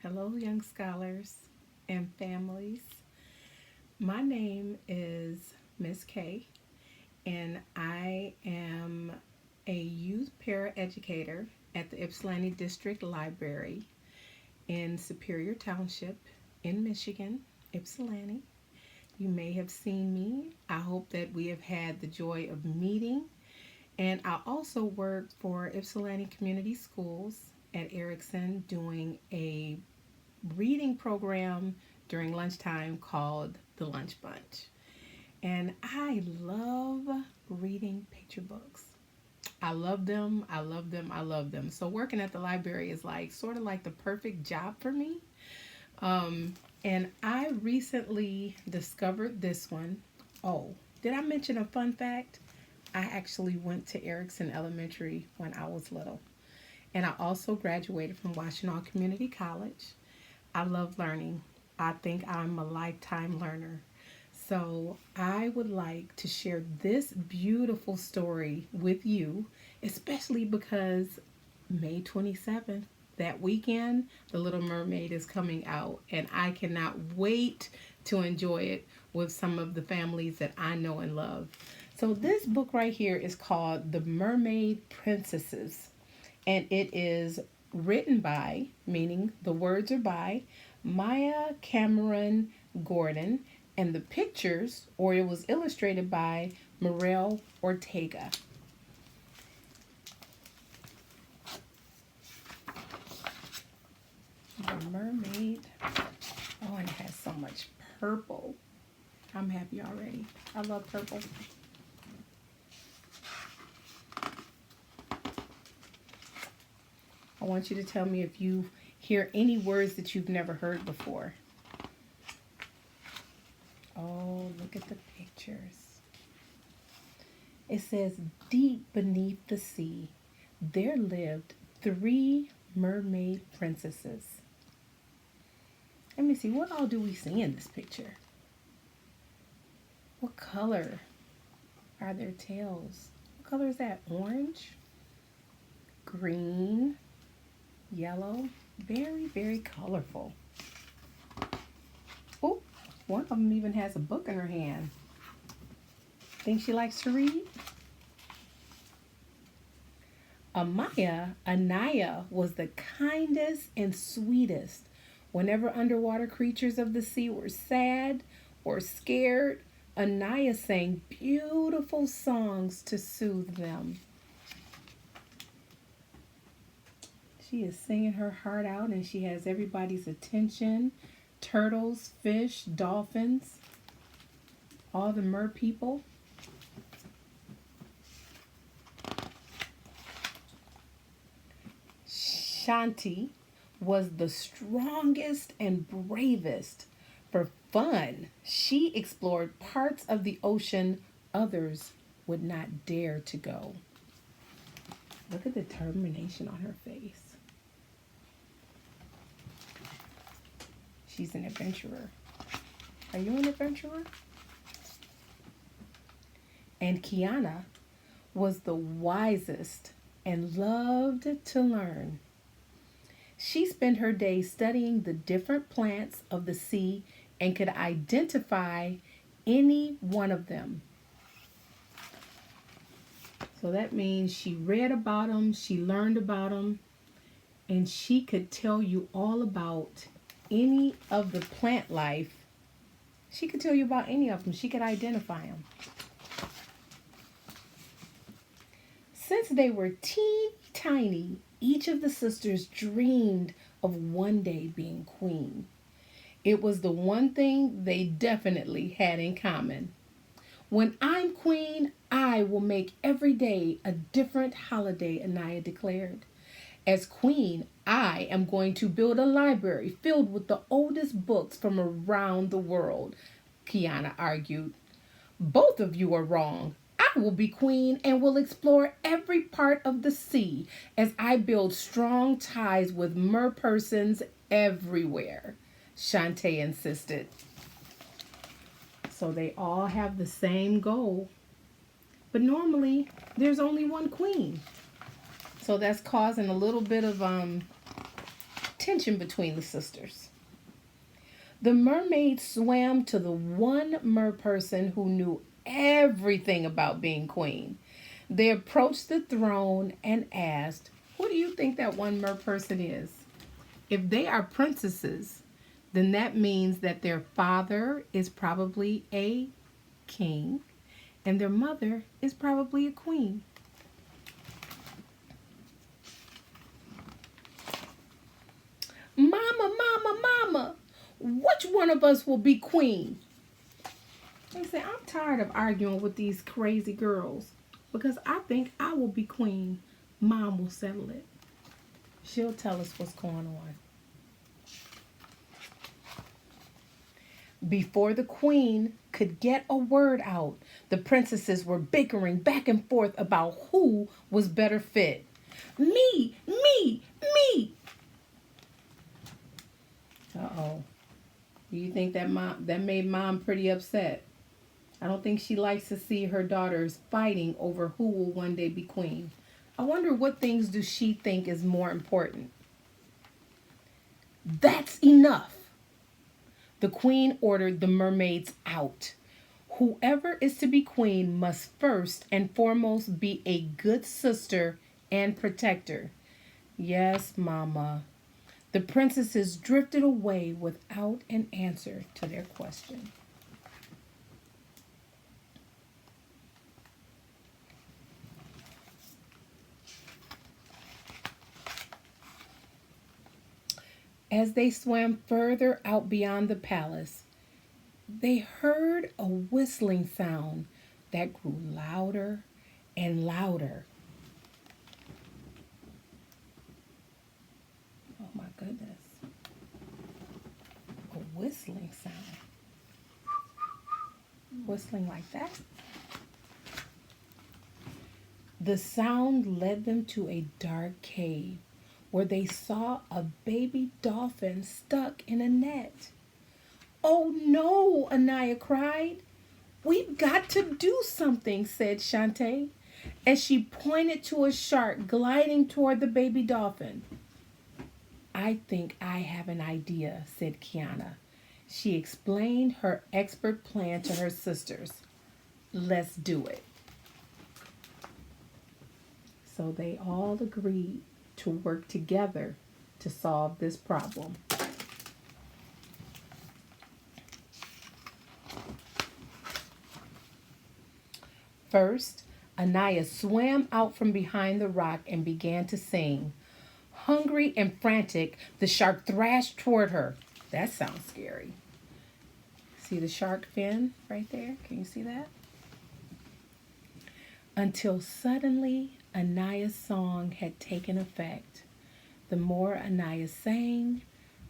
Hello, young scholars and families. My name is Miss K, and I am a youth paraeducator at the Ypsilanti District Library in Superior Township in Michigan, Ypsilanti. You may have seen me. I hope that we have had the joy of meeting. And I also work for Ypsilanti Community Schools at Erickson doing a reading program during lunchtime called The Lunch Bunch. And I love reading picture books. I love them. I love them. I love them. So working at the library is like sort of like the perfect job for me. Um, and I recently discovered this one. Oh, did I mention a fun fact? I actually went to Erickson Elementary when I was little. And I also graduated from Washtenaw Community College. I love learning. I think I'm a lifetime learner. So I would like to share this beautiful story with you, especially because May 27th, that weekend, The Little Mermaid is coming out, and I cannot wait to enjoy it with some of the families that I know and love. So this book right here is called The Mermaid Princesses, and it is written by, meaning the words are by, Maya Cameron Gordon, and the pictures, or it was illustrated by Morel Ortega. The Mermaid. Oh, and it has so much purple. I'm happy already. I love purple. I want you to tell me if you hear any words that you've never heard before. Oh, look at the pictures. It says, deep beneath the sea, there lived 3 mermaid princesses. Let me see, what all do we see in this picture? What color are their tails? What color is that? Orange? Green? Yellow? Very, very colorful. Oh, one of them even has a book in her hand. Think she likes to read? Anaya was the kindest and sweetest. Whenever underwater creatures of the sea were sad or scared, Anaya sang beautiful songs to soothe them. She is singing her heart out, and she has everybody's attention. Turtles, fish, dolphins, all the mer people. Shanti was the strongest and bravest. For fun, she explored parts of the ocean others would not dare to go. Look at the determination on her face. She's an adventurer. Are you an adventurer? And Kiana was the wisest and loved to learn. She spent her days studying the different plants of the sea and could identify any one of them. So that means she read about them, she learned about them, and she could tell you all about any of the plant life. She could tell you about any of them. She could identify them. Since they were teeny tiny, each of the sisters dreamed of one day being queen. It was the one thing they definitely had in common. When I'm queen, I will make every day a different holiday, Anaya declared. As queen, I am going to build a library filled with the oldest books from around the world, Kiana argued. Both of you are wrong. I will be queen and will explore every part of the sea as I build strong ties with merpersons everywhere, Shantae insisted. So they all have the same goal. But normally, there's only one queen. So that's causing a little bit of tension between the sisters. The mermaid swam to the one merperson who knew everything about being queen. They approached the throne and asked, "Who do you think that one merperson is?" If they are princesses, then that means that their father is probably a king and their mother is probably a queen. Mama, mama, mama, which one of us will be queen? They say, "I'm tired of arguing with these crazy girls because I think I will be queen. Mom will settle it. She'll tell us what's going on." Before the queen could get a word out, the princesses were bickering back and forth about who was better fit. Me, me, me. Uh-oh. Do you think that made mom pretty upset? I don't think she likes to see her daughters fighting over who will one day be queen. I wonder what things do she think is more important. That's enough. The queen ordered the mermaids out. Whoever is to be queen must first and foremost be a good sister and protector. Yes, mama. The princesses drifted away without an answer to their question. As they swam further out beyond the palace, they heard a whistling sound that grew louder and louder. Oh my goodness. A whistling sound. Whistling like that. The sound led them to a dark cave where they saw a baby dolphin stuck in a net. "Oh no," Anaya cried. "We've got to do something," said Shantae, as she pointed to a shark gliding toward the baby dolphin. "I think I have an idea," said Kiana. She explained her expert plan to her sisters. "Let's do it." So they all agreed to work together to solve this problem. First, Anaya swam out from behind the rock and began to sing. Hungry and frantic, the shark thrashed toward her. That sounds scary. See the shark fin right there? Can you see that? Until suddenly, Anaya's song had taken effect. The more Anaya sang,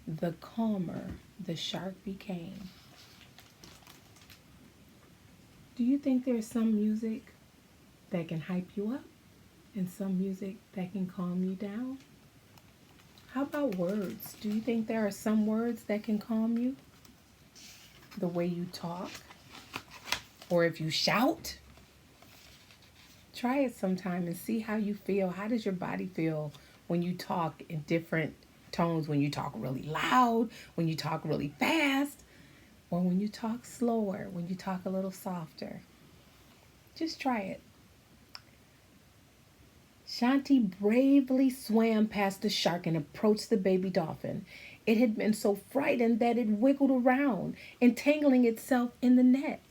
the calmer the shark became. Do you think there's some music that can hype you up and some music that can calm you down? How about words? Do you think there are some words that can calm you? The way you talk? Or if you shout? Try it sometime and see how you feel. How does your body feel when you talk in different tones? When you talk really loud, when you talk really fast, or when you talk slower, when you talk a little softer. Just try it. Shanti bravely swam past the shark and approached the baby dolphin. It had been so frightened that it wiggled around, entangling itself in the net.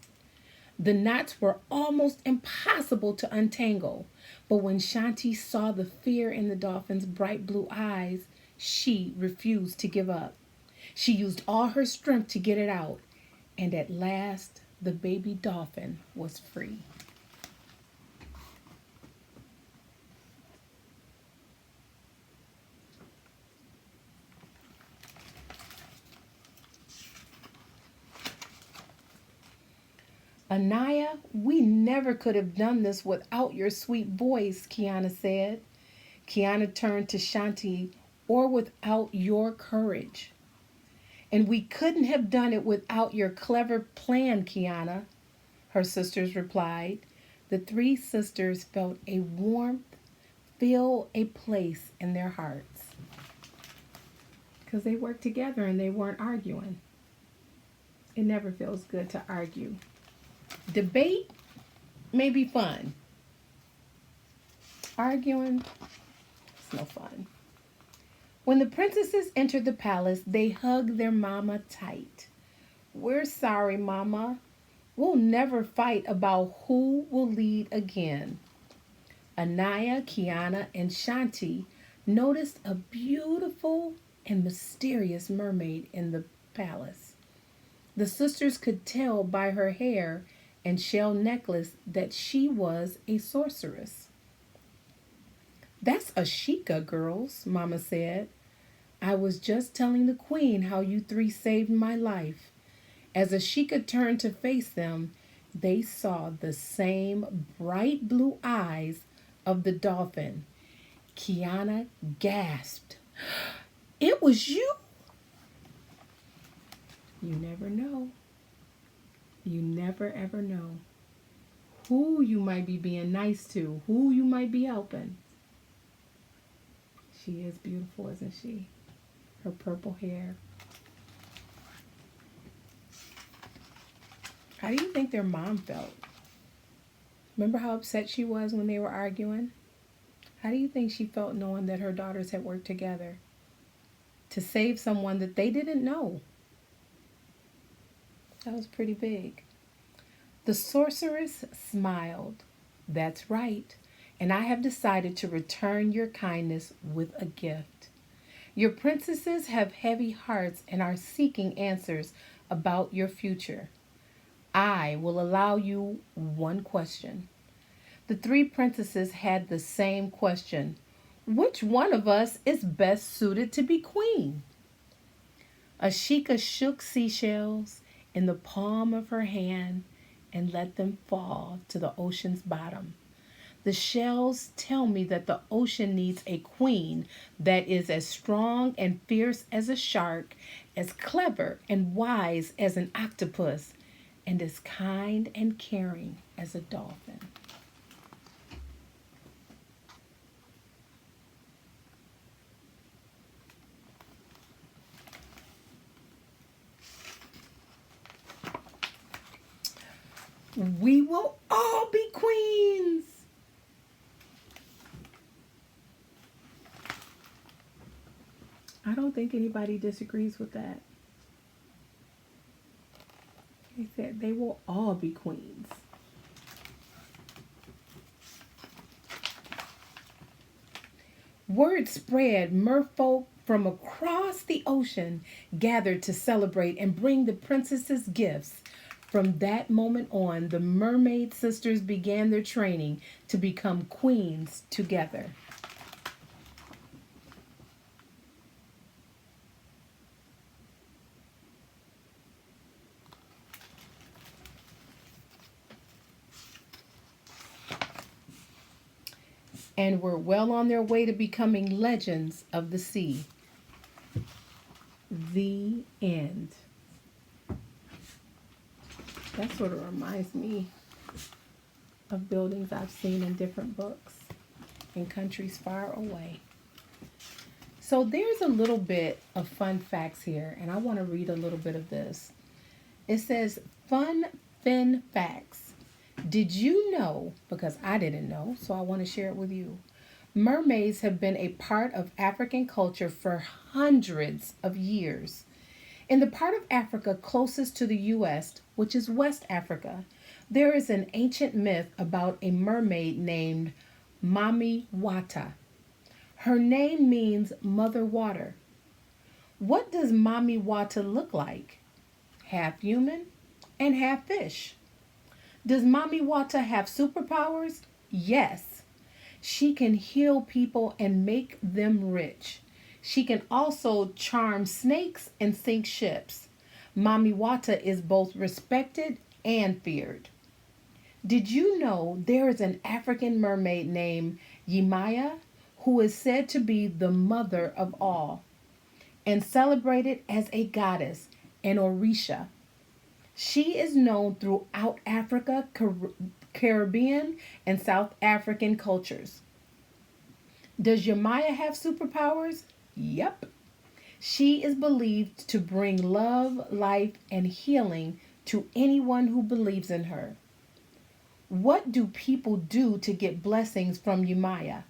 The knots were almost impossible to untangle, but when Shanti saw the fear in the dolphin's bright blue eyes, she refused to give up. She used all her strength to get it out, and at last the baby dolphin was free. "Anaya, we never could have done this without your sweet voice," Kiana said. Kiana turned to Shanti, "or without your courage." "And we couldn't have done it without your clever plan, Kiana," her sisters replied. The three sisters felt a warmth fill a place in their hearts. because they worked together and they weren't arguing. It never feels good to argue. Debate may be fun. Arguing, it's no fun. When the princesses entered the palace, they hugged their mama tight. We're sorry, mama. We'll never fight about who will lead again. Anaya, Kiana, and Shanti noticed a beautiful and mysterious mermaid in the palace. The sisters could tell by her hair and shell necklace that she was a sorceress. That's Ashika, girls, Mama said. I was just telling the queen how you three saved my life. As Ashika turned to face them, they saw the same bright blue eyes of the dolphin. Kiana gasped. It was you? You never know. You never ever know who you might be being nice to, who you might be helping. She is beautiful, isn't she? Her purple hair. How do you think their mom felt? Remember how upset she was when they were arguing? How do you think she felt knowing that her daughters had worked together to save someone that they didn't know? That was pretty big. The sorceress smiled. That's right. And I have decided to return your kindness with a gift. Your princesses have heavy hearts and are seeking answers about your future. I will allow you one question. The three princesses had the same question. Which one of us is best suited to be queen? Ashika shook seashells in the palm of her hand and let them fall to the ocean's bottom. The shells tell me that the ocean needs a queen that is as strong and fierce as a shark, as clever and wise as an octopus, and as kind and caring as a dolphin. We will all be queens. I don't think anybody disagrees with that. They said they will all be queens. Word spread, merfolk from across the ocean gathered to celebrate and bring the princesses gifts. From that moment on, the Mermaid sisters began their training to become queens together. And were well on their way to becoming legends of the sea. The end. That sort of reminds me of buildings I've seen in different books in countries far away. So there's a little bit of fun facts here, and I want to read a little bit of this. It says, fun fin facts. Did you know, because I didn't know, so I want to share it with you. Mermaids have been a part of African culture for hundreds of years. In the part of Africa closest to the U.S., which is West Africa, there is an ancient myth about a mermaid named Mami Wata. Her name means mother water. What does Mami Wata look like? Half human and half fish. Does Mami Wata have superpowers? Yes. She can heal people and make them rich. She can also charm snakes and sink ships. Mami Wata is both respected and feared. Did you know there is an African mermaid named Yemaya who is said to be the mother of all and celebrated as a goddess, an Orisha? She is known throughout Africa, Caribbean, and South African cultures. Does Yemaya have superpowers? Yep. She is believed to bring love, life, and healing to anyone who believes in her. What do people do to get blessings from Umaya?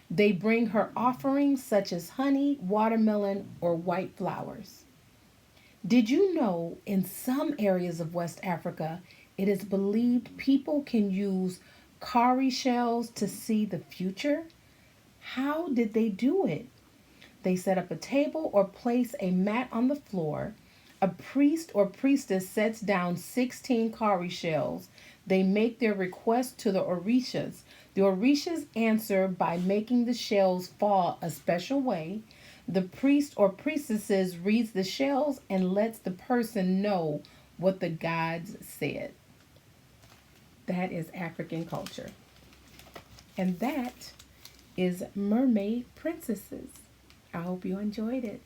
They bring her offerings such as honey, watermelon, or white flowers. Did you know in some areas of West Africa, it is believed people can use cowrie shells to see the future? How did they do it? They set up a table or place a mat on the floor. A priest or priestess sets down 16 cowrie shells. They make their request to the orishas. The orishas answer by making the shells fall a special way. The priest or priestesses reads the shells and lets the person know what the gods said. That is African culture. And that is Mermaid Princesses. I hope you enjoyed it.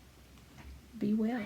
Be well.